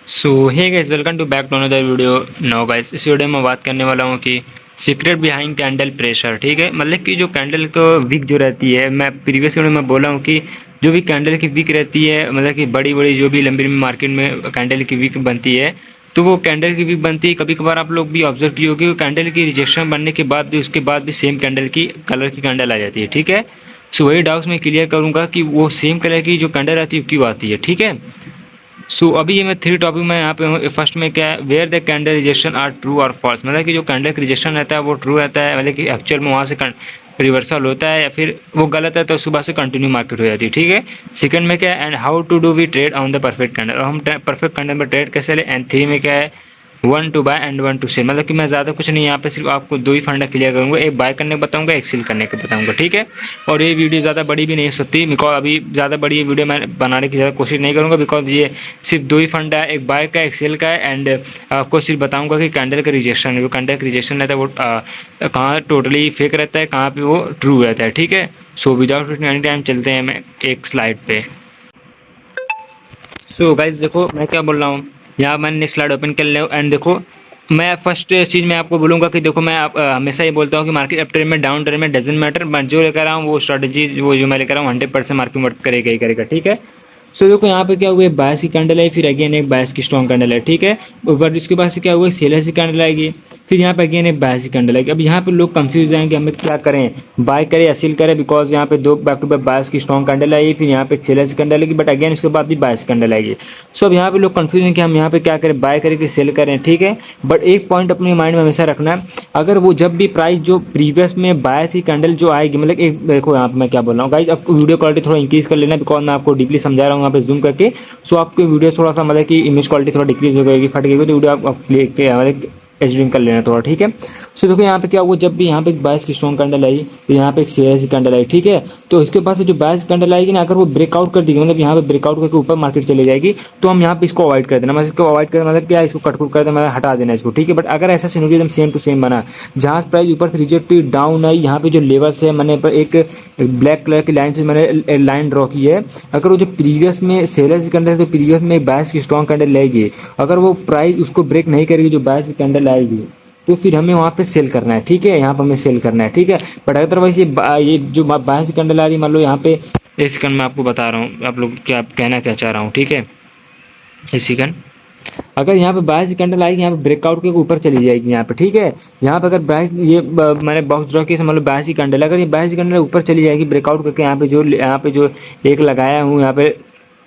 So hey guys, welcome to back to another video. No guys, इस video में बात करने वाला हूँ कि सीक्रेट बिहाइंड कैंडल प्रेशर। ठीक है, मतलब कि जो कैंडल को विक जो रहती है, मैं प्रीवियस वीडियो में बोला हूँ कि जो भी कैंडल की विक रहती है, मतलब कि बड़ी बड़ी जो भी लंबी लंबी मार्केट में कैंडल की विक बनती है, तो वो कैंडल की विक बनती है। कभी कभार आप लोग भी ऑब्जर्व किए होगी, कैंडल की रिजेक्शन बनने के बाद भी उसके बाद भी सेम कैंडल की कलर की कैंडल आ जाती है। ठीक है, सो वही डाउट्स मैं क्लियर करूँगा कि वो सेम कलर की जो कैंडल आती है क्यों आती है। ठीक है, अभी ये मैं थ्री टॉपिक में यहाँ पे हूँ। फर्स्ट में क्या है, where the candle rejection are true और फॉल्स, मतलब कि जो कैंडल का रिजेक्शन रहता है वो ट्रू रहता है, मतलब कि एक्चुअल में वहाँ से रिवर्सल होता है, या फिर वो गलत है तो सुबह से कंटिन्यू मार्केट हो जाती है। ठीक है, सेकंड में क्या है, and how to do we trade on the perfect candle, और हम परफेक्ट कैंडल में ट्रेड कैसे ले। एंड थ्री में क्या है, one two buy and one two sell, मतलब कि मैं ज़्यादा कुछ नहीं, यहाँ पे सिर्फ आपको दो ही फंडा क्लियर करूँगा, एक बाय करने को बताऊँगा, एक सेल करने को बताऊँगा। ठीक है, और ये वीडियो ज़्यादा बड़ी भी नहीं हो सकती, बिकॉज अभी ज़्यादा बड़ी ये वीडियो मैं बनाने की ज़्यादा कोशिश नहीं करूँगा, बिकॉज ये सिर्फ दो ही फंडा है, एक बाय का एक सेल का है। एंड आपको सिर्फ बताऊँगा कि कैंडल का रिजेक्शन है, वो कैंडल का रिजेक्शन रहता है वो कहाँ टोटली फेक रहता है, कहाँ पर वो ट्रू रहता है। ठीक है, so without wasting any time चलते हैं मैं एक स्लाइड पे। सो गाइज देखो मैं क्या बोल रहा हूँ, यहाँ मैंने स्लाइड ओपन कर लिया एंड देखो, मैं फर्स्ट चीज़ मैं आपको बोलूँगा कि देखो, मैं हमेशा ये बोलता हूँ कि मार्केट अप ट्रेंड में डाउन ट्रेंड में डजेंट मैटर, मैं जो लेकर आऊँ वो स्ट्रेटजी वो जो मैं लेकर आऊँ 100% मार्केट वर्क करेगा ही करेगा। ठीक है, देखो यहाँ पे क्या हुआ, बायस की कैंडल है, फिर अगेन एक बायस की स्ट्रॉन्ग कैंडल है। ठीक है, ऊपर इसके बाद से क्या हुआ, सेलर्स की कैंडल आएगी, फिर यहाँ पे अगेन एक बायस की कैंडल आएगी। अब यहाँ पे लोग कंफ्यूज हैं कि हमें क्या करें, बाय करें या सेल करें, बिकॉज यहाँ पे दो बैक टू बैक बायस की स्ट्रॉन्ग कैंडल आएगी, फिर यहाँ पे एक सेलर्स की कैंडल आएगी, बट अगेन इसके बाद भी बायस कैंडल आएगी। अब यहाँ पे लोग कंफ्यूज हैं कि हम यहाँ पे क्या करें, बाय करें कि सेल करें। ठीक है, बट एक पॉइंट अपने माइंड में हमेशा रखना है, अगर वो जब भी प्राइस जो प्रीवियस में बायस की कैंडल जो आएगी, मतलब एक देखो यहाँ पे मैं क्या बोल रहा हूँ गाइज, आपको वीडियो क्वालिटी थोड़ा इंक्रीज कर लेना, बिकॉज मैं आपको डीपली समझा रहा हूँ यहाँ पे जूम करके। आपकी वीडियो थोड़ा सा मतलब कि इमेज क्वालिटी थोड़ा डिक्रीज हो गई, फट गई, तो वीडियो आप प्ले के मतलब एडिटिंग कर लेना थोड़ा। ठीक है, देखो यहाँ पे क्या हुआ, जब भी यहाँ पे एक बायस की स्ट्रॉन्ग कैंडल आई, तो यहाँ पे एक शेयर की कैंडल आई। ठीक है, तो इसके पास जो बायस कैंडल आएगी ना, अगर वो ब्रेकआउट कर देगी, मतलब यहाँ पे ब्रेकआउट करके ऊपर मार्केट चली जाएगी, तो हम यहाँ पे इसको अवॉइड कर देना, मतलब इसको अवॉइड कर मतलब क्या, इसको कटकुट कर देना, मतलब हटा देना इसको। ठीक है, बट अगर ऐसा सिनेरियो एकदम सेम टू सेम बना, जहाँ प्राइस ऊपर से रिजेक्ट डाउन आई, यहाँ पे जो लेवल्स है मैंने पर एक ब्लैक कलर की लाइन से मैंने लाइन ड्रॉ की है, अगर वो जो प्रीवियस में सेलर्स कैंडल है, तो प्रीवियस में एक बायस की स्ट्रॉन्ग कैंडल लेगी, अगर वो प्राइस उसको ब्रेक नहीं करेगी, जो बायस की कैंडल आएगी, तो फिर हमें वहाँ पे सेल करना है। ठीक है, यहाँ पर हमें सेल करना है। ठीक है, बट अदरवाइज ये जो बायस की कैंडल आ रही है, मान लो यहाँ पे एक सेकंड मैं आपको बता रहा हूँ, आप लोग क्या कहना क्या चाह रहा हूँ। ठीक है, एक सेकंड, अगर यहाँ पे बायस की कैंडल आएगी, यहाँ पे ब्रेकआउट के ऊपर चली जाएगी यहाँ पे। ठीक है, यहाँ पे अगर बायस ये मैंने बॉक्स ड्रॉ किया, समझ लो बायस की कैंडल, अगर ये बायस की कैंडल ऊपर चली जाएगी ब्रेकआउट करके, यहाँ पे जो एक लगाया हूँ यहाँ पे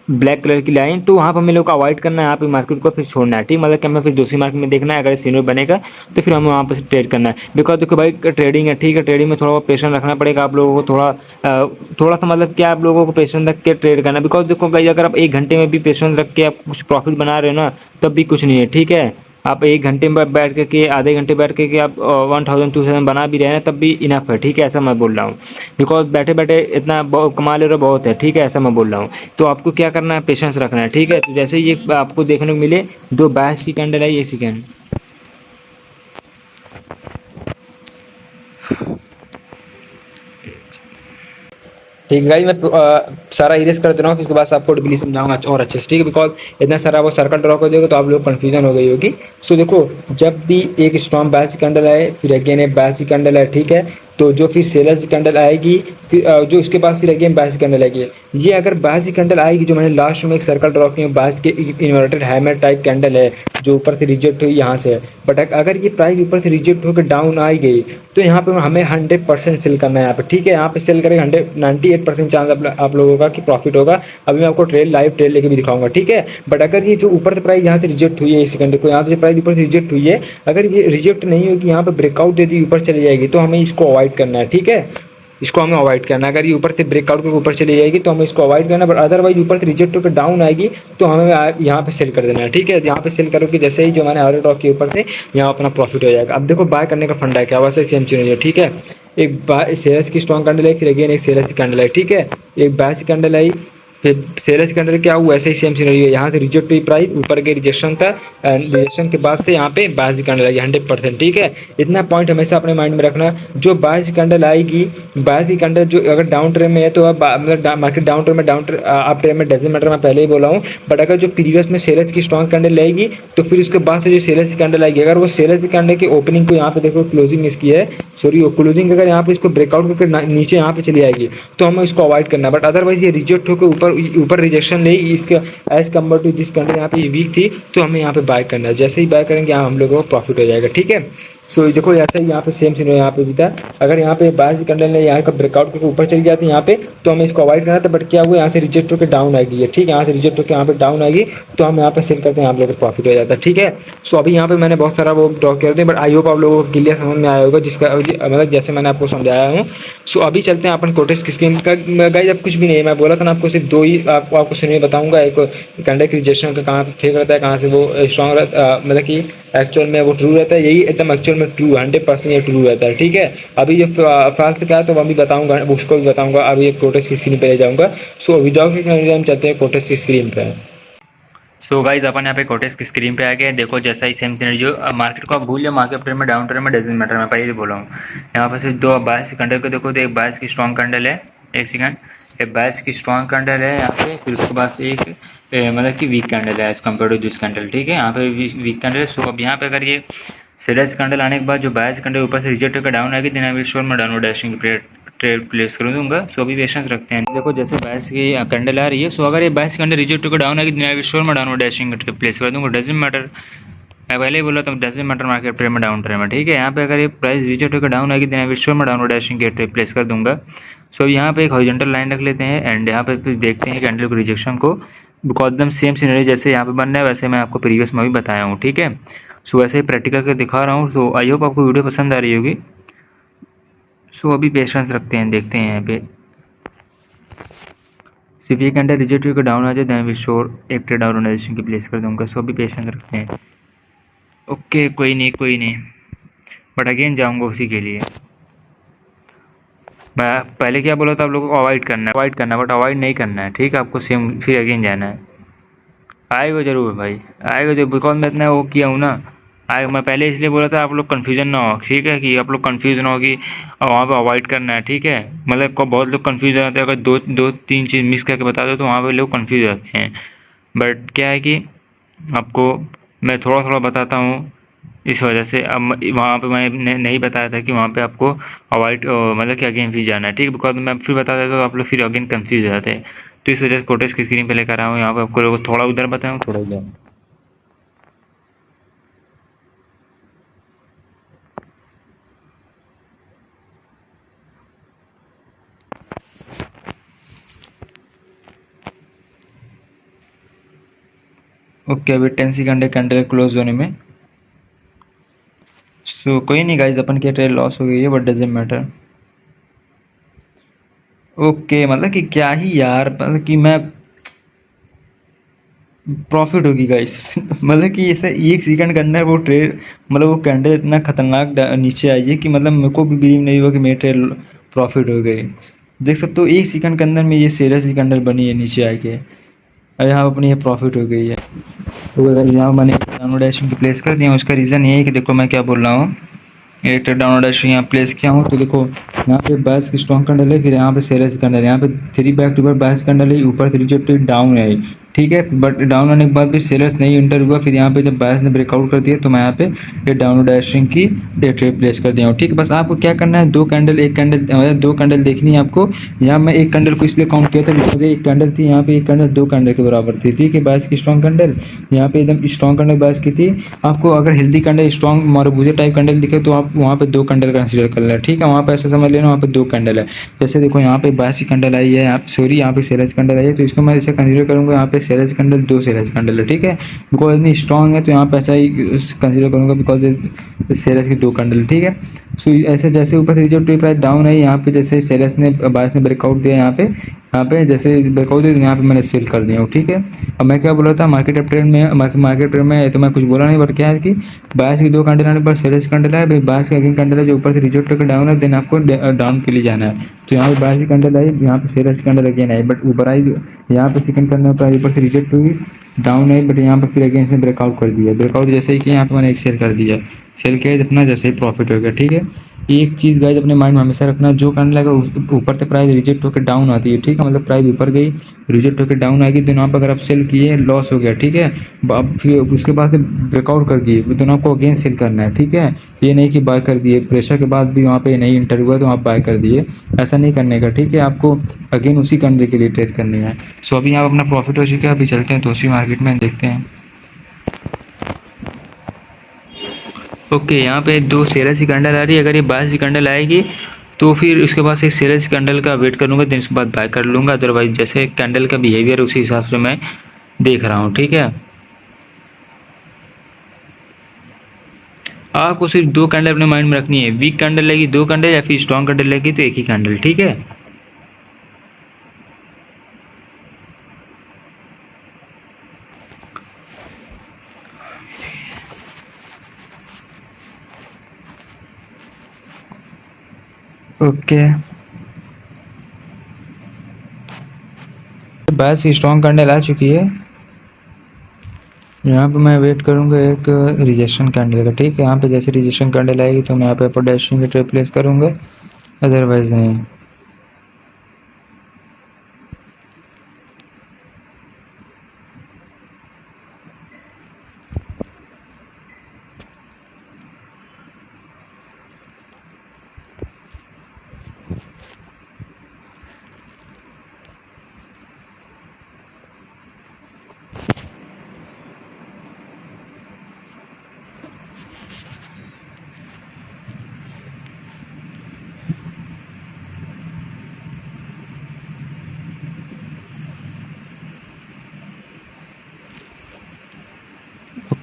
ब्लैक कलर की लाइन, तो वहाँ पर हमें लोग को अवॉइड करना है, यहाँ पे मार्केट को फिर छोड़ना है। ठीक, मतलब कि हमें फिर दूसरी मार्केट में देखना है, अगर सीनियर बनेगा तो फिर हमें वहाँ पर ट्रेड करना है, बिकॉज देखो भाई ट्रेडिंग है। ठीक है, ट्रेडिंग में थोड़ा पेशेंस रखना पड़ेगा आप लोगों को, थोड़ा सा मतलब क्या आप लोगों को पेशेंस रख के ट्रेड करना, बिकॉज देखो भाई अगर आप एक घंटे में भी पेशेंस रख के आप कुछ प्रॉफिट बना रहे हो ना, तब भी कुछ नहीं है। ठीक है, आप एक घंटे में बैठ के आधे घंटे बैठ के आप 1000 2000 बना भी रहे हैं, तब भी इनफ है। ठीक है, ऐसा मैं बोल रहा हूँ, बिकॉज बैठे बैठे इतना कमा ले रहे हो बहुत है। ठीक है, ऐसा मैं बोल रहा हूँ, तो आपको क्या करना है, पेशेंस रखना है। ठीक है, तो जैसे ये आपको देखने को मिले दो बायस की कैंडल है, ये सेकेंड, ठीक है गाइस, मैं सारा इरेज कर दे रहा हूँ, फिर उसके बाद आपको डीपली समझाऊंगा और अच्छे से। ठीक है, बिकॉज इतना सारा वो सर्कल ड्रॉ कर देगा तो आप लोग कन्फ्यूजन हो गई होगी। देखो, जब भी एक स्ट्रॉन्ग बायस कैंडल आए, फिर अगेन एक बायस कैंडल है। ठीक है, तो जो फिर सेलर्स कैंडल आएगी, फिर जो इसके पास फिर अगेन बायस कैंडल आएगी। ये अगर बायस कैंडल आएगी, जो मैंने लास्ट में एक सर्कल ड्रॉ किया, बायस के इन्वर्टेड हैमर टाइप कैंडल है, जो ऊपर से रिजेक्ट हुई यहाँ से, बट अगर ये प्राइस ऊपर से रिजेक्ट होकर डाउन आई गई, तो यहाँ पे हमें 100% सेल करना है यहाँ पे। ठीक है, यहाँ पे सेल करेंगे 98% चांस आप लोगों का कि प्रॉफिट होगा। अभी मैं आपको लाइव ट्रेड लेके भी दिखाऊंगा। ठीक है, बट अगर ये जो ऊपर से प्राइस यहाँ से रिजेक्ट हुई है, इस सेकंड को यहाँ से प्राइस ऊपर से रिजेक्ट हुई है, अगर ये रिजेक्ट नहीं होगी, यहाँ पे ब्रेकआउट दे दी ऊपर चली जाएगी, तो हमें इसको अवॉइड करना है। ठीक है, इसको हमें अवॉइड करना है। अगर ये ऊपर से ब्रेकआउट के ऊपर चली जाएगी तो हमें इसको अवॉइड करना है, बट अदरवाइज ऊपर से रिजेक्ट होकर डाउन आएगी तो हमें यहाँ पे सेल कर देना है। ठीक है, यहाँ पे सेल करो कि जैसे ही जो मैंने ऑर्डर ड्रॉ के ऊपर थे, यहाँ अपना प्रॉफिट हो जाएगा। अब देखो बाय करने का फंडा है क्या, वैसे सेम चीज़ है। ठीक है, एक सेलर्स की स्ट्रॉन्ग कैंडल आई, फिर अगेन एक सेलर्स की कैंडल आई। ठीक है, एक बायस की कैंडल आई, फिर सेलर्स के अंडर क्या हुआ, ऐसे ही सेम सिनेरियो है, यहाँ से रिजेक्ट हुई प्राइस, ऊपर के रिजेक्शन था, रिजेक्शन के बाद से यहाँ पे बायर्स कैंडल आएगी 100%। ठीक है, इतना पॉइंट हमेशा अपने माइंड में रखना। जो बायर्स कैंडल आएगी, बायर्स की कैंडल जो अगर डाउन ट्रेंड में है तो अब मतलब मार्केट डाउन ट्रेंड में अप ट्रेंड में डजंट मैटर, मैं पहले ही बोला हूँ। बट अगर जो प्रीवियस में सेलर्स की स्ट्रॉन्ग कैंडल आएगी तो फिर उसके बाद से जो सेलर्स की कैंडल आएगी, अगर वो सेलर्स की कैंडल की ओपनिंग को यहाँ पे देखो क्लोजिंग इसकी है, सॉरी वो क्लोजिंग अगर यहाँ पे इसको ब्रेकआउट करके नीचे यहाँ पे चली आएगी तो हमें इसको अवॉइड करना। बट अदरवाइज ये रिजेक्ट होकर ऊपर रिजेक्शन नहीं, इसका एज कम्पेयर टू जिस कैंडल यहाँ पे वीक थी तो हमें यहाँ पे बाय करना है। जैसे ही बाय करेंगे यहाँ हम लोगों को प्रॉफिट हो जाएगा। ठीक है, सो देखो ऐसा ही यहाँ पे सेम सीन यहाँ पे भी था। अगर यहाँ पे बायर्स कैंडल ने यहाँ का ब्रेकआउट करके ऊपर चली जाती है यहाँ पे तो हमें इसको अवॉइड करना था। बट क्या हुआ, यहाँ से रिजेक्ट होकर डाउन आएगी है। ठीक है, यहाँ से रिजेक्ट होकर यहाँ पे डाउन आएगी तो हम यहाँ पे सेल करते हैं, आप लोगों को प्रॉफिट हो जाता है। ठीक है, सो अभी यहाँ पे मैंने बहुत सारा वो ड्रॉ कर दिया, बट आई होप आप लोगों को क्लियर समझ में आया होगा, जिसका मतलब जैसे मैंने आपको समझाया हूँ। सो अभी चलते हैं अपन कोटेक्स की स्कीम का। गाइस अब कुछ भी नहीं है, मैं बोला था ना आपको सिर्फ दो ही आपको सिनेरियो बताऊंगा। एक कैंडल की रिजेक्शन का कहाँ पे फेक रहता है, कहाँ से वो स्ट्रॉन्ग रहता, मतलब कि एक्चुअल में वो ट्रू रहता है, यही एकदम एक्चुअल में ट्रू 100% ये ट्रू रहता है। ठीक है, अभी ये फॉल्स क्या है तो मैं भी बताऊंगा, उसको भी बताऊंगा। अभी एक कोटेक्स की स्क्रीन पे ले जाऊंगा। सो विदाउट हम चलते हैं कोटेक्स की स्क्रीन पे। सो गाइस अपन यहाँ पे कोटेक्स की स्क्रीन पे आ गए। देखो जैसा ही सेम सिनेरियो, मार्केट को आप भूल जाओ, मार्केट ट्रेंड में डाउन ट्रेंड में डजंट मैटर, मैं पहले ही बोला हूँ। यहाँ पर सिर्फ दो बायर्स कैंडल को देखो, तो एक बायर्स की स्ट्रॉन्ग कैंडल है, एक सेकंड, एक बायर्स की स्ट्रॉन्ग कैंडल है यहाँ पे, फिर उसके बाद एक मतलब कि वीक कैंडल है as compare to this candle. ठीक है, यहाँ पे वीक कैंडल है। सो अब यहाँ पे अगर ये सेलर्स कैंडल आने के बाद जो बायर्स कैंडल ऊपर से रिजेक्ट होकर डाउन आएगी, देन आई विल श्योर मैं डाउनवर्ड डैशिंग की ट्रेड प्लेस कर दूंगा। सो अभी पेशेंस रखते हैं। देखो जैसे बायर्स की कैंडल आ रही है, सो अगर ये बायर्स कैंडल रिजेक्ट होकर डाउन आएगी, देन आई विल श्योर मैं डाउनवर्ड डैशिंग की ट्रेड प्लेस कर दूंगा। डजंट मैटर, मैं पहले ही बोला था डजंट मैटर मार्केट ट्रेड में डाउन ट्रेड में। ठीक है, यहाँ पे अगर ये प्राइस रिजेक्ट होकर डाउन आएगी, देन आई विल श्योर मैं डाउनवर्ड डैशिंग की ट्रेड प्लेस कर दूंगा। सो यहाँ पे एक हॉरिजॉन्टल लाइन रख लेते हैं एंड यहाँ पे देखते हैं कैंडल को रिजेक्शन को, बिकॉज एकदम सेम सीनरी जैसे यहाँ पे बन रहा है वैसे मैं आपको प्रीवियस में भी बताया हूँ। ठीक है, सो वैसे ही प्रैक्टिकल करके दिखा रहा हूँ। सो आई होप आपको वीडियो पसंद आ रही होगी। सो अभी पेशेंस रखते हैं, देखते हैं यहाँ पे सिर्फ ये कैंडल रिजेक्ट होकर डाउन आ जाए, देन विल श्योर एक ट्रेड ऑर्गेनाइजेशन की प्लेस कर दूंगा। सो अभी पेशेंस रखते हैं। ओके, कोई नहीं, बट अगेन जाऊँगा उसी के लिए। मैं पहले क्या बोला था, आप लोगों को अवॉइड करना बट अवॉइड नहीं करना है। ठीक है, आपको सेम फिर अगेन जाना है। आएगा जरूर भाई, आएगा जरूर, बिकॉज मैं इतना वो किया हूँ ना, आएगा। मैं पहले इसलिए बोला था आप लोग कन्फ्यूजन ना हो। ठीक है, कि आप लोग कन्फ्यूज ना हो कि वहाँ पे अवॉइड करना है। ठीक है, मतलब को बहुत लोग कन्फ्यूज हो जाते हैं, अगर दो तीन चीज़ मिस करके बता दो तो वहाँ पे लोग कन्फ्यूज हो जाते हैं। बट क्या है कि आपको मैं थोड़ा थोड़ा बताता हूँ, इस वजह से अब वहाँ पे मैं नहीं बताया था कि वहाँ पे आपको अवॉइड मतलब कि अगेन फिर जाना है। ठीक है, बिकॉज मैं फिर बता देता तो आप लोग फिर अगेन कंफ्यूज हो जाते हैं। तो इस वजह से कोटेक्स की स्क्रीन पे लेकर आया हूँ। यहाँ पे आपको लोगों को थोड़ा उधर बताऊँ, थोड़ा उधर। ओके, अभी 10 सेकंड कैंडल क्लोज होने में। सो कोई नहीं गाइज, अपन की ट्रेड लॉस हो गई है बट डजंट मैटर। ओके, मतलब कि क्या ही यार, मतलब कि मैं प्रॉफिट होगी गाइस मतलब कि ऐसे 1 सेकंड के अंदर वो ट्रेड, मतलब वो कैंडल इतना खतरनाक नीचे आई है कि मतलब मेरे को भी बिलीव नहीं हुआ कि मेरी ट्रेड प्रॉफिट हो गई। देख सकते हो 1 सेकंड के अंदर में ये सेलर्स की कैंडल बनी है नीचे आके, और यहाँ अपनी ये प्रॉफिट हो गई है। तो अगर यहाँ मैंने डाउनवर्ड डैशिंग की प्लेस कर दिया, उसका रीज़न ये है कि देखो मैं क्या बोल रहा हूँ, एक ट्रेड डाउनवर्ड डैशिंग यहाँ प्लेस किया हूँ तो देखो यहाँ पे बायर्स की स्ट्रॉन्ग कैंडल है, फिर यहाँ पे सेलर्स कैंडल है, यहाँ पे 3 back to back buyers candle है, ऊपर से रिजेक्टेड डाउन है। ठीक है, बट डाउन आने के बाद भी सेलर्स नहीं एंटर हुआ, फिर यहाँ पे जब बायर्स ने ब्रेकआउट कर दिया तो मैं यहाँ पे ये डाउनवर्ड डैशिंग की ट्रेड प्लेस कर दिया हूँ। ठीक है, बस आपको क्या करना है, 2 कैंडल देखनी है आपको। यहाँ मैं एक कैंडल को इसलिए काउंट किया था बिकॉज एक कैंडल थी यहाँ पे, एक कैंडल 2 कैंडल के बराबर थी। ठीक है, बायर्स की स्ट्रॉन्ग कैंडल यहाँ पे एकदम स्ट्रॉन्ग कैंडल बायर्स की थी। आपको अगर healthy candle strong marubozu type candle दिखे तो आप वहाँ पे 2 कैंडल कंसीडर कर लेना। ठीक है, वहाँ पे ऐसा समझ लेना वहाँ पे 2 कैंडल है। जैसे देखो यहाँ पे बायर्स की कैंडल आई है, यहाँ सॉरी यहाँ पे सेलर्स कैंडल आई है, तो इसको मैं ऐसे कंसीडर करूँगा यहाँ पे सेलर्स कैंडल 2 सेलर्स कैंडल है। ठीक है, बिकॉज इतनी स्ट्रॉन्ग है तो यहाँ पे ऐसा ही कंसीडर करूँगा बिकॉज सेलर्स की 2 कैंडल। ठीक है, सो ऐसे जैसे ऊपर से रिजेक्ट प्राइस डाउन है, यहाँ पे जैसे सेलर्स ने बायर्स ने ब्रेकआउट दिया यहाँ पे, यहाँ पे जैसे ब्रेकआउट दी तो यहाँ पे मैंने सेल कर दिया हूँ, ठीक है। अब मैं क्या बोल रहा था, मार्केट अप ट्रेंड में, मार्केट ट्रेंड में तो मैं कुछ बोला नहीं, बट क्या है कि बायस की 2 कैंडल आने पर सेलर्स कैंडल है, फिर बायस का अगेन कैंडल है जो ऊपर से रिजेक्ट होकर डाउन है, देन आपको डाउन के लिए जाना है। तो यहाँ पे बायस की कैंडल आई, यहाँ पे sellers candle again I, but ऊपर आई, यहाँ पे सेकंड कैंडल पर ऊपर से रिजेक्ट हुई, डाउन आई, बट यहाँ पे फिर अगेन से ब्रेकआउट कर दिया। ब्रेकआउट जैसे ही किया यहाँ पे मैंने एक सेल कर दिया, सेल किया अपना, जैसे ही प्रॉफिट हो गया, ठीक है। एक चीज़ गाइस अपने माइंड में हमेशा रखना, जो कैंडल आएगा ऊपर से प्राइस रिजेक्ट होकर डाउन आती है, ठीक है, मतलब प्राइस ऊपर गई रिजेक्ट होकर डाउन आएगी, तो यहाँ पर अगर आप सेल किए लॉस हो गया, ठीक है। अब फिर उसके बाद से ब्रेकआउट कर दिए तो आपको अगेन सेल करना है, ठीक है। ये नहीं कि बाय कर दिए, प्रेशर के बाद भी वहाँ पे नहीं इंटर हुआ तो आप बाय कर दिए, ऐसा नहीं करने का, ठीक है। आपको अगेन उसी कैंडल के लिए ट्रेड करनी है। सो अभी यहाँ अपना प्रॉफिट हो चुका है, अभी चलते हैं तो उसी मार्केट में देखते हैं। ओके, यहाँ पे 2 सेलर्स की कैंडल आ रही है, अगर ये बायर्स की कैंडल आएगी तो फिर उसके बाद से सेलर्स कैंडल का वेट कर लूँगा, देन उसके बाद बाय कर लूँगा। अदरवाइज जैसे कैंडल का बिहेवियर उसी हिसाब से मैं देख रहा हूँ, ठीक है। आपको सिर्फ 2 कैंडल अपने माइंड में रखनी है, वीक कैंडल लेगी 2 कैंडल या फिर स्ट्रॉन्ग कैंडल लेगी तो 1 ही कैंडल, ठीक है। ओके, बायर्स की स्ट्रॉन्ग कैंडल आ चुकी है, यहाँ पे मैं वेट करूँगा एक रिजेक्शन कैंडल का, ठीक है। यहाँ पे जैसे रिजेक्शन कैंडल आएगी तो मैं यहाँ पे अपर डैशिंग के ट्रेड प्लेस करूँगा, अदरवाइज नहीं।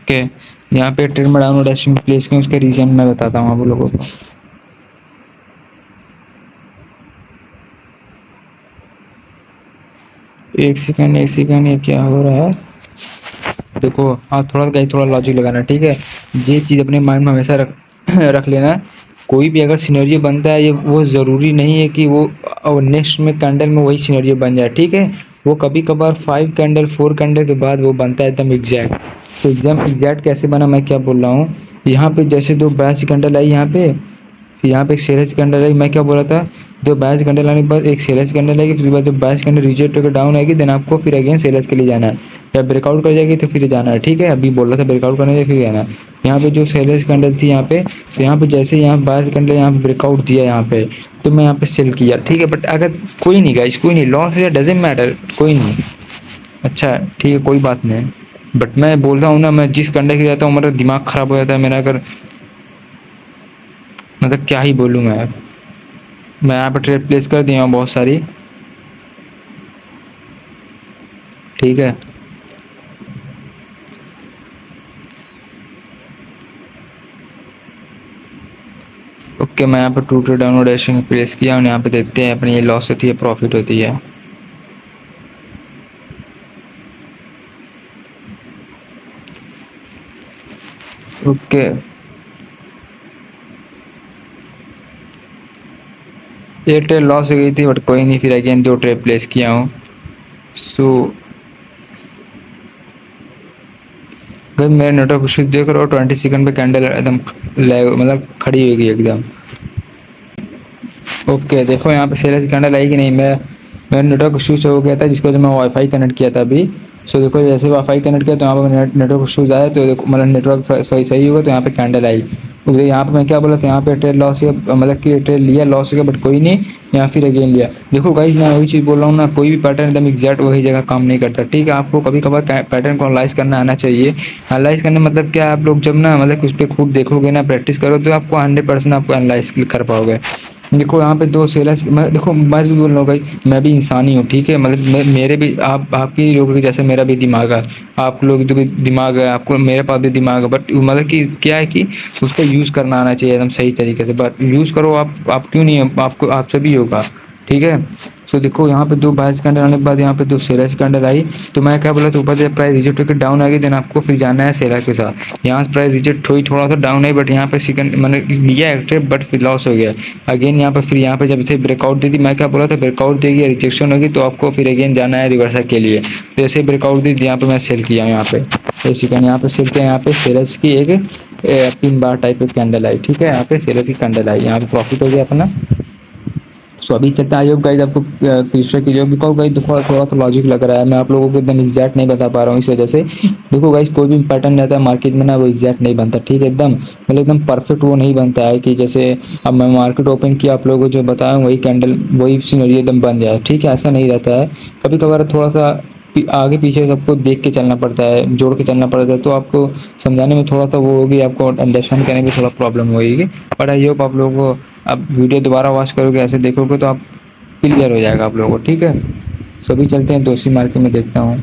ओके, यहाँ पे ट्रेड में डाउनवर्ड डैशिंग प्लेस किया, उसका रीजन मैं बताता हूँ आप लोगों को। एक सेकंड ये क्या हो रहा है, देखो। हाँ, थोड़ा लॉजिक लगाना, ठीक है। ये चीज़ अपने माइंड में हमेशा रख रख लेना, कोई भी अगर सिनेरियो बनता है, ये वो ज़रूरी नहीं है कि वो नेक्स्ट में कैंडल में वही सिनेरियो बन जाए, ठीक है। वो कभी कभार 5 कैंडल 4 कैंडल के बाद वो बनता है एकदम एग्जैक्ट। तो एकदम एग्जैक्ट कैसे बना, मैं क्या बोल रहा हूँ, यहाँ पे जैसे 2 बायर्स कैंडल आई यहाँ पे, फिर यहाँ पे एक सेलर्स कैंडल आई, मैं क्या बोल रहा था, 2 बायर्स कैंडल आने के बाद एक सेलर्स कैंडल आएगी, फिर बाद जब बायर्स कैंडल रिजेक्ट होकर डाउन आएगी, देन आपको फिर अगेन सेलर्स के लिए जाना है, या ब्रेकआउट कर जाएगी तो फिर जाना है, ठीक है। अभी बोल रहा था ब्रेकआउट करने से फिर जाना है। यहाँ पे जो सेलर्स कैंडल थी यहाँ पे, तो यहाँ पे जैसे यहाँ बायर्स कैंडल यहाँ पे ब्रेकआउट दिया यहाँ पे, तो मैं यहाँ पे सेल किया, ठीक है। बट अगर कोई नहीं गाइस, कोई नहीं, लॉस या डजेंट मैटर, कोई नहीं, अच्छा ठीक है, कोई बात नहीं। बट मैं बोल रहा हूँ ना, मैं जिस कैंडल के जाता हूँ मेरा दिमाग खराब हो जाता है मेरा, अगर मतलब क्या ही बोलूँ मैं यहाँ पर ट्रेड प्लेस कर दिया हूँ बहुत सारी, ठीक है। ओके, मैं यहाँ पर 2 ट्रेड डाउनवर्ड डैशिंग प्लेस किया और यहाँ पे देखते हैं अपनी ये लॉस होती है प्रॉफिट होती है। ओके, ये ट्रेड लॉस हो गई थी, बट कोई नहीं, फिर अगेन 2 ट्रेड प्लेस किया हूँ। सो अगर मेरे नेटवर्क कुछ देख रहा हो, 20 सेकंड पे कैंडल एकदम मतलब खड़ी हो गई एकदम। ओके, देखो यहाँ पे सेलर्स कैंडल आई कि नहीं, मेरा नेटवर्क इशूज हो गया था, जिसको मैं वाईफाई कनेक्ट किया था अभी। सो देखो जैसे वाईफाई कनेक्ट किया तो यहाँ पर नेटवर्क इशूज आया, तो देखो मतलब नेटवर्क सही होगा तो यहाँ पे कैंडल आई। तो यहाँ पे मैं क्या बोला था, यहाँ पे ट्रेड लॉस किया, मतलब कि ट्रेड लिया लॉस हो गया, बट कोई नहीं, यहाँ फिर अगेन लिया। देखो गाइस, मैं वही चीज़ बोल रहा हूँ ना, कोई भी पैटर्न एकदम एग्जैक्ट वही जगह काम नहीं करता, ठीक है। आपको कभी कभार पैटर्न को एनालाइज करना आना चाहिए। एनालाइज करने मतलब क्या, आप लोग जब ना मतलब उस पर खूब देखोगे ना, प्रैक्टिस करो, तो आपको 100% आपको एनालाइज कर पाओगे। देखो यहाँ पे 2 सेलर्स, मैं देखो मैं भी बोल रहा हूँ भाई, मैं भी इंसान ही हूँ, ठीक है। मतलब मेरे भी आपके लोगों के जैसे मेरा भी दिमाग है, आप लोग तो भी दिमाग है, आपको मेरे पास भी दिमाग है, बट मतलब कि क्या है कि उसका यूज़ करना आना चाहिए एकदम सही तरीके से। बट यूज़ करो आप क्यों नहीं, आपको आपसे भी होगा, ठीक है। सो देखो यहाँ पे 2 बायर्स कैंडल आने के बाद यहाँ पे 2 सेलर्स कैंडल आई, तो मैं क्या बोला था ऊपर से प्राइस रिजेक्ट होकर डाउन आ गई, देन आपको फिर जाना है सेलर के साथ। यहाँ से प्राइस रिजेक्ट हुई, थोड़ा सा डाउन आई, बट यहाँ पे सेकंड मैंने लिया एक्टिव, बट फिर लॉस हो गया अगेन यहाँ पे। फिर यहाँ पे जब से ब्रेकआउट दी थी, मैं क्या बोला था ब्रेकआउट देगी रिजेक्शन होगी तो आपको फिर अगेन जाना है रिवर्सल के लिए। तो जैसे ब्रेकआउट दी यहाँ पे मैं सेल किया यहाँ पे, तो सेकंड यहाँ पे सेल किया, यहाँ पे सेलर्स की एक पिन बार टाइप की कैंडल आई, ठीक है। यहाँ पे सेलर्स की कैंडल आई, यहाँ पे प्रॉफिट हो गया अपना। सो अभी तक आई होप गाइज आपको तीसरा की जो बिकॉज गाइज थोड़ा थोड़ा तो लॉजिक लग रहा है, मैं आप लोगों को एकदम एग्जैक्ट नहीं बता पा रहा हूँ इस वजह से। देखो गाइज कोई भी पैटर्न रहता है मार्केट में ना, वो एग्जैक्ट नहीं बनता, ठीक है। एकदम मतलब एकदम परफेक्ट वो नहीं बनता है कि जैसे अब मैं मार्केट ओपन किया आप लोगों को जो बताया वही कैंडल वही सिनेरियो एकदम बन जाए, ठीक है, ऐसा नहीं रहता है। कभी कभार थोड़ा सा आगे पीछे सबको देख के चलना पड़ता है, जोड़ के चलना पड़ता है, तो आपको समझाने में थोड़ा सा वो होगी, आपको अंडरस्टैंड करने में थोड़ा प्रॉब्लम होगी। बट आई होप आप लोगों को अब वीडियो दोबारा वॉच करोगे, ऐसे देखोगे तो आप क्लियर हो जाएगा आप लोगों को, ठीक है। सो अभी चलते हैं दूसरी मार्केट में, देखता हूँ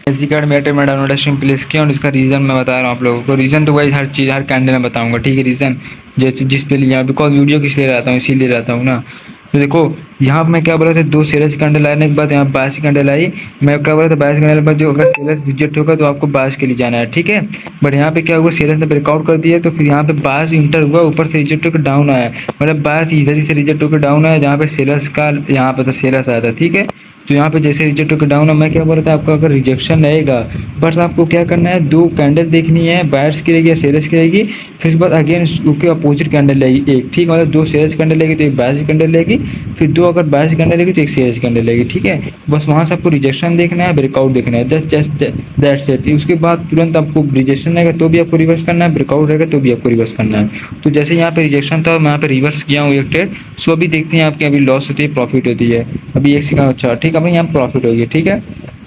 एसडी कार्ड मेटर में डाउनलोड स्ट्रीम प्लेस किया और इसका रीज़न मैं बता रहा हूँ आप लोगों को। रीज़न तो भाई हर चीज़ हर कैंडल में बताऊँगा, ठीक है। रीज़न जिस पे लिया बिकॉज वीडियो किस लिए रहता हूँ, इसीलिए रहता हूँ ना। तो देखो यहाँ पे मैं क्या बोला था, 2 सेलर्स कैंडल आने के बाद यहाँ 22 कैंडल आई, मैं क्या बोला था 22 कैंडल के बाद जो अगर सेलर्स रिजेक्ट होगा तो आपको 22 के लिए जाना है, ठीक है। बट यहाँ पे क्या हुआ, सेलर्स ने ब्रेकआउट कर दिया, तो फिर यहाँ पे 22 इंटर हुआ, ऊपर से रिजेक्ट होकर डाउन आया, मतलब 22 इधर ही से रिजेक्ट होकर डाउन आया, जहाँ पे सेलर्स का यहाँ पे तो सेलर्स आया था, ठीक है। तो यहाँ पे जैसे रिजेक्ट होकर डाउन है, मैं क्या बोल रहा था आपका अगर रिजेक्शन रहेगा, बट आपको क्या करना है, 2 कैंडल देखनी है, बायर्स की रहेगी या सेलर्स की रहेगी, फिर उसके बाद अगेन उसके अपोजिट कैंडल लेगी एक, ठीक, मतलब 2 सेलर्स कैंडल लेगी तो एक बायर्स कैंडल लेगी, फिर 2 अगर बायर्स कैंडल लेगी तो एक सेलर्स कैंडल लेगी, ठीक है। बस वहाँ से आपको रिजेक्शन देखना है, ब्रेकआउट देखना है, जस्ट दैट्स इट। उसके बाद तुरंत आपको रिजेक्शन रहेगा तो भी आपको रिवर्स करना है, ब्रेकआउट रहेगा तो भी आपको रिवर्स करना है। तो जैसे यहाँ पे रिजेक्शन था मैं यहाँ पे रिवर्स किया हूँ एक ट्रेड। सो अभी देखते हैं आपकी अभी लॉस होती है प्रॉफिट होती है, अभी एक सेकंड, अच्छा ठीक है, अभी यहाँ प्रॉफिट होगी, ठीक है।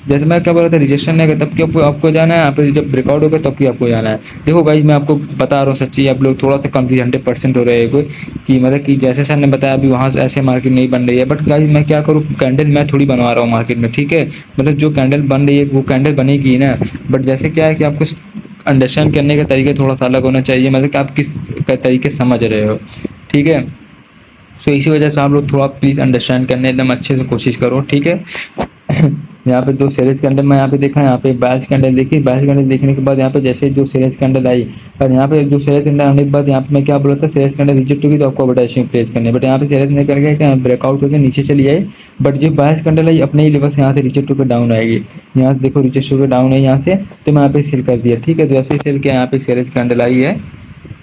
जैसे मैं क्या बोल रहा था रिजेक्शन रहेगा तब क्यों आपको जाना है, यहाँ पे जब ब्रेकआउट होगा तब भी आपको जाना है। देखो गाइज मैं आपको बता रहा हूँ सच्ची, आप लोग थोड़ा सा कंफ्यूज 100% हो रहे हैं कोई कि मतलब कि जैसे सर ने बताया अभी वहाँ से ऐसे मार्केट नहीं बन रही है, बट गाइज मैं क्या करूँ, कैंडल मैं थोड़ी बनवा रहा हूँ मार्केट में, ठीक है। मतलब जो कैंडल बन रही है वो कैंडल बनेगी ना, बट जैसे क्या है कि आपको अंडरस्टैंड करने का तरीका थोड़ा सा अलग होना चाहिए, मतलब कि आप किस तरीके से समझ रहे हो, ठीक है। सो इसी वजह से आप लोग थोड़ा प्लीज़ अंडरस्टैंड करने एकदम अच्छे से कोशिश करो, ठीक है। यहाँ पे 2 सेल्स कैंडल मैं यहाँ पे देखा, यहाँ पे 22 कैंडल देखी, 22 कैंडल देखने के बाद यहाँ पे जैसे जो सेल्स कैंडल आई, और यहाँ पे जो सेल्स कैंडल आने के बाद यहाँ पे मैं क्या बोला था, सेल्स कैंडल रिजेक्ट होगी तो आपको एडवर्टाइजिंग प्लेस करनी है, बट यहाँ पे सेल्स नहीं करके क्या ब्रेकआउट होकर नीचे चली आई, बट जो 22 कैंडल आई अपने ही लेवल से यहाँ से रिजेक्ट होकर डाउन आएगी, यहाँ से देखो रिजेक्ट होकर डाउन है यहाँ से, तो मैं यहाँ पे सेल कर दिया, ठीक है। तो जैसे सेल किया यहाँ पे सेल्स कैंडल आई है,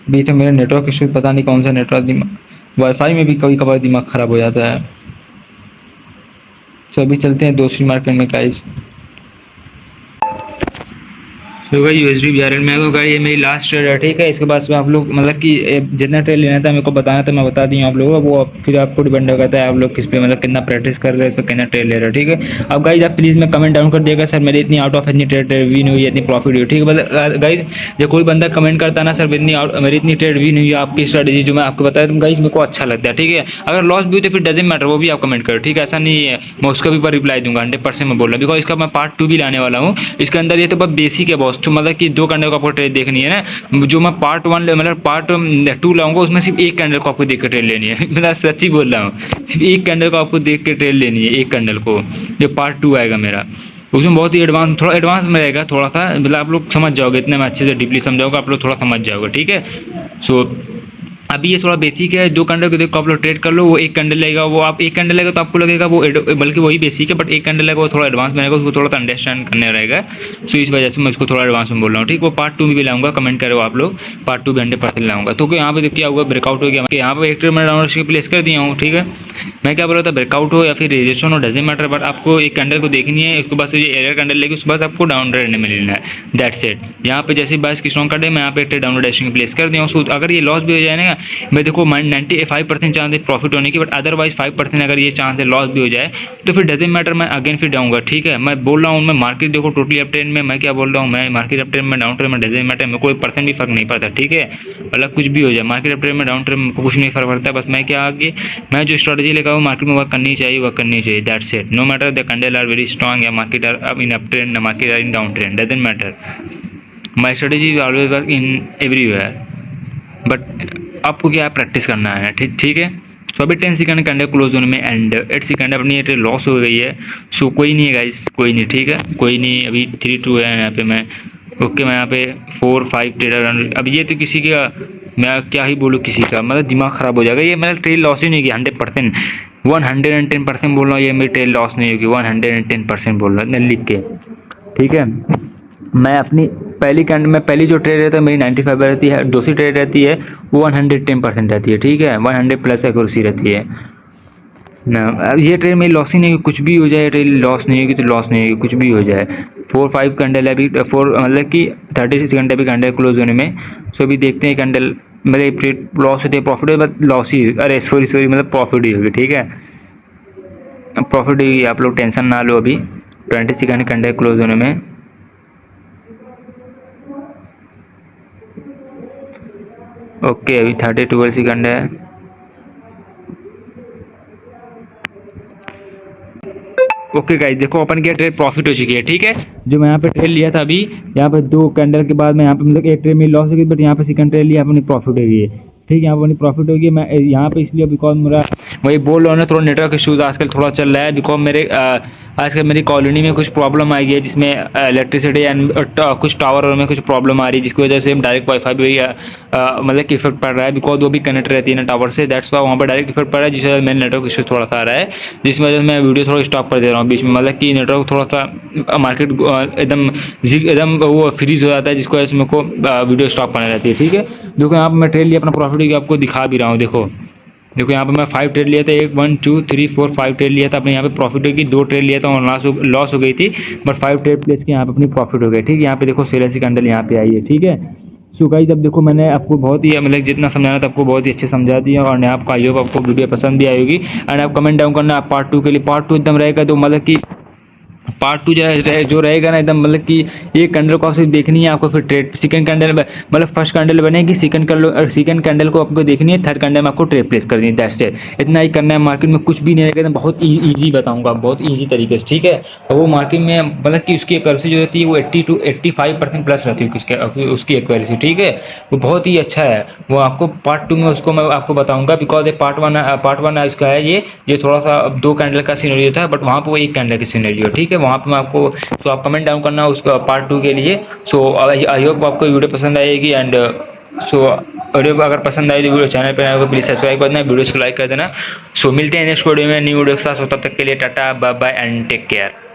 बीच में मेरा नेटवर्क इशू पता नहीं कौन सा नेटवर्क, वाईफाई में भी कभी कभार दिमाग ख़राब हो जाता है। तो अभी चलते हैं दूसरी मार्केट में गाइस। तो भाई यूएसडी BRL में होगा, ये मेरी लास्ट ट्रेड है, ठीक है। इसके बाद में आप लोग मतलब कि जितना ट्रेड लेना था मेरे को बताना था, मैं बता दी हूँ आप लोगों को, वो फिर आपको डिपेंड करता है आप लोग किस पे मतलब कितना प्रैक्टिस कर रहे हैं तो कितना ट्रेड ले रहे हो, ठीक है। अब गाइज आप प्लीज़ में कमेंट डाउन कर दिएगा सर मेरी इतनी आउट ऑफ इतनी ट्रेड विन हुई है, इतनी प्रॉफिट हुई, ठीक है। मतलब गाइज जब कोई बंदा कमेंट करता है ना सर मेरी इतनी ट्रेड विन हुई है आपकी स्ट्रेटेजी जो मैं आपको बताया, तो गाइज मेरे को अच्छा लगता है, ठीक है। अगर लॉस भी हुई तो फिर डजेंट मैटर, वो भी आप कमेंट करो, ठीक है। ऐसा नहीं है, मैं उसका भी रिप्लाई दूंगा 100% मैं बोल रहा हूँ, बिकॉज इसका मैं पार्ट 2 भी लाने वाला हूँ। इसके अंदर ये तो बहुत बेसिक है बॉस, तो मतलब कि 2 कैंडल को आपको ट्रेड देखनी है ना, जो मैं पार्ट 1 मतलब पार्ट 2 लाऊंगा उसमें सिर्फ एक कैंडल को आपको देख के ट्रेड लेनी है। मैं सच्ची बोल रहा हूँ, सिर्फ एक कैंडल को आपको देख के ट्रेड लेनी है, एक कैंडल को, जो पार्ट 2 आएगा मेरा, उसमें बहुत ही एडवांस थोड़ा एडवांस में रहेगा थोड़ा सा, मतलब आप लोग समझ जाओगे, इतने मैं अच्छे से डीपली समझाऊंगा, आप लोग थोड़ा समझ जाओगे, ठीक है। सो अभी ये थोड़ा बेसिक है, 2 कैंडल को देखो आप लोग ट्रेड कर लो, वो एक कैंडल लगेगा, वो आप एक कैंडल लगेगा तो आपको लगेगा वो बल्कि वही बेसिक है, बट एक कैंडल लगेगा वो थोड़ा एडवांस में रहेगा, उसको थोड़ा सा अंडरस्टैंड करने रहेगा। सो इस वजह से मैं उसको थोड़ा एडवांस में बोल रहा हूँ, ठीक। वो पार्ट 2 में भी लाऊंगा, कमेंट करो आप लोग, पार्ट 2 भी 100% लाऊंगा। तो यहाँ पे क्या हुआ, ब्रेकआउट हो गया, यहाँ पे एक ट्रेड मैं डाउनलोड प्लेस कर दिया हूँ, ठीक है। मैं क्या बोल रहा था, ब्रेकआउट हो या फिर रिजेक्शन हो डजेंट मैटर, बट आपको एक कैंडल को देखनी है, उसके बाद से ये एरर कैंडल लेगी, उसके बाद आपको डाउन ट्रेड में लेना है, दैट्स इट। यहाँ पे जैसे 22 की स्ट्रॉन्ग कार्ड है, मैं यहाँ पे ट्रेड डाउनलोड प्लेस कर दिया हूँ। अगर ये लॉस भी हो जाए ना, मैं देखो 95% चांस है प्रॉफिट होने की, बट अदरवाइज 5% अगर ये चांस है लॉस भी हो जाए तो फिर डजेंट मैटर, मैं अगेन फिर जाऊँगा, ठीक है। मैं बोल रहा हूँ मैं मार्केट देखो टोटली अप ट्रेंड में, मैं क्या बोल रहा हूँ, मैं मार्केट अप ट्रेंड में डाउन ट्रेंड में डजेंट मैटर, मेरे को 1% भी फर्क नहीं पड़ता, ठीक है। मतलब कुछ भी हो जाए मार्केट अप ट्रेंड में डाउन ट्रेंड में कुछ नहीं फर्क पड़ता है, बस मैं क्या आगे मैं जो स्ट्रेटजी लेकर वो मार्केट में वर्क करनी चाहिए, वर्क करनी चाहिए, that's it. No matter the candle are very strong या market are in up trend, market are in down trend, doesn't matter, my strategy will always work in everywhere, but आपको क्या practice करना है, ठीक है। सो अभी 10 सेकंड कैंडल क्लोज होने में एंड 8 सेकंड अपनी ये ट्रेड लॉस हो गई है। सो कोई नहीं है गाइस, कोई नहीं, ठीक है, कोई नहीं। अभी 3-2 है यहाँ पे मैं, ओके, मैं यहाँ पे 4-5 ट्रेडर। अब ये तो किसी का मैं क्या ही बोलूँ, किसी का मतलब दिमाग ख़राब हो जाएगा। ये मेरा ट्रेड लॉस ही नहीं की 100%, 110% बोल रहा हूँ, ये मेरी ट्रेड लॉस नहीं होगी, 110% बोल रहा हूँ लिख के, ठीक है। मैं अपनी पहली जो ट्रेड रहता है मेरी 95 रहती है, दूसरी ट्रेड रहती है वो 110% रहती है, ठीक है, 100 प्लस एक्यूरेसी रहती है ना। अब ये ट्रेड मेरी लॉस ही नहीं होगी, कुछ भी हो जाए ट्रेड लॉस नहीं होगी तो लॉस नहीं होगी, कुछ भी हो जाए। 4-5 कैंडल है अभी, 4 मतलब कि 36 घंटे अभी कैंडल क्लोज होने में। सो अभी देखते हैं कैंडल मेरे ट्रेड लॉस होती है, प्रॉफिट है, बट लॉस ही, अरे सॉरी मतलब प्रॉफिट ही होगी, ठीक है, प्रॉफिट होगी, आप लोग टेंशन ना लो। अभी 20 सेकंड कैंडल क्लोज होने में, ओके, अभी 12 सेकंड है। ओके गाइस, देखो अपन की ट्रेड प्रॉफिट हो चुकी है, ठीक है। जो मैं यहाँ पे ट्रेड लिया था अभी, यहाँ पे 2 कैंडल के बाद मैं यहाँ पे मतलब एक ट्रेड में लॉस हो गई, बट यहाँ पे सेकंड ट्रेड लिया अपनी प्रॉफिट हो गई है, ठीक है, यहाँ पर अपनी प्रॉफिट होगी। मैं यहाँ पे इसलिए बिकॉज मेरा वही बोल रहा हूँ ना, थोड़ा नेटवर्क इशूज़ आजकल थोड़ा चल रहा है, बिकॉज मेरे आजकल मेरी कॉलोनी में कुछ प्रॉब्लम आई है, जिसमें इलेक्ट्रिसिटी एंड कुछ टावर में कुछ प्रॉब्लम आ रही है, जिसकी वजह से डायरेक्ट वाईफाई भी मतलब कि इफेक्ट पड़ रहा है, बिकॉज वो भी कनेक्ट रहती है ना टावर से, दैट्स वाई वहाँ पर डायरेक्ट इफेक्ट पड़ रहा है, जिस वजह से मेरा नेटवर्क इशू थोड़ा सा आ रहा है, जिस वजह से मैं वीडियो थोड़ा स्टॉप कर दे रहा हूँ बीच में, मतलब कि नेटवर्क थोड़ा सा मार्केट एकदम वो फ्रीज हो जाता है, जिसकी वजह से मेरे को वीडियो स्टॉप करनी रहती है, ठीक है। देखो यहाँ पर मैं ट्रेड लिया अपना प्रॉफिट आपको दिखा भी रहा हूँ, देखो यहाँ पे मैं 5 ट्रेड लिया था, 1 1 2 3 4 5 ट्रेड लिया था अपने, यहाँ पे प्रॉफिट होगी, 2 ट्रेड लिया था और लॉस हो गई थी, बट 5 ट्रेड प्लेस के यहाँ पे अपनी प्रॉफिट हो गई, ठीक है। यहाँ पे देखो सेल सी कैंडल यहाँ पे आई है, ठीक है। सो गाइस, जब देखो मैंने आपको बहुत ही मतलब जितना समझाना था आपको बहुत ही अच्छे समझा दिया, और आपको आई होप आपको वीडियो पसंद भी आई होगी। एंड आप कमेंट डाउन करना आप पार्ट 2 के लिए, पार्ट 2 एकदम रहेगा, तो मतलब कि पार्ट 2 जो रहेगा ना एकदम, मतलब कि एक कैंडल को आपसे देखनी है आपको, फिर ट्रेड सेकंड कैंडल मतलब फर्स्ट कैंडल बनेगी, सेकंड कैंडल को आपको देखनी है, थर्ड कैंडल में आपको ट्रेड प्लेस करनी है, दैट्स इट, इतना ही करना है। मार्केट में कुछ भी नहीं रहेगा, बहुत ईजी बताऊंगा, बहुत ईजी तरीके से, ठीक है। और वो मार्केट में मतलब कि उसकी एक्यूरेसी जो रहती है वो 80 to 85% प्लस रहती है उसकी एक्यूरेसी, ठीक है, वो बहुत ही अच्छा है। वो आपको पार्ट 2 में उसको मैं आपको बताऊंगा, बिकॉज पार्ट वन इसका है, ये थोड़ा सा 2 कैंडल का सीनरियो था, बट वहाँ पर वो 1 कैंडल की सीनरियो, ठीक है, वहाँ पे मैं आपको, सो आप कमेंट डाउन करना उसका पार्ट 2 के लिए। सो आई होप आपको वीडियो पसंद आएगी, एंड सो वीडियो अगर पसंद आए तो वीडियो चैनल पर आएगा, प्लीज़ सब्सक्राइब कर देना, वीडियो को लाइक कर देना। सो मिलते हैं नेक्स्ट वीडियो में न्यू वीडियो के साथ, तब तक के लिए tata bye bye and take care.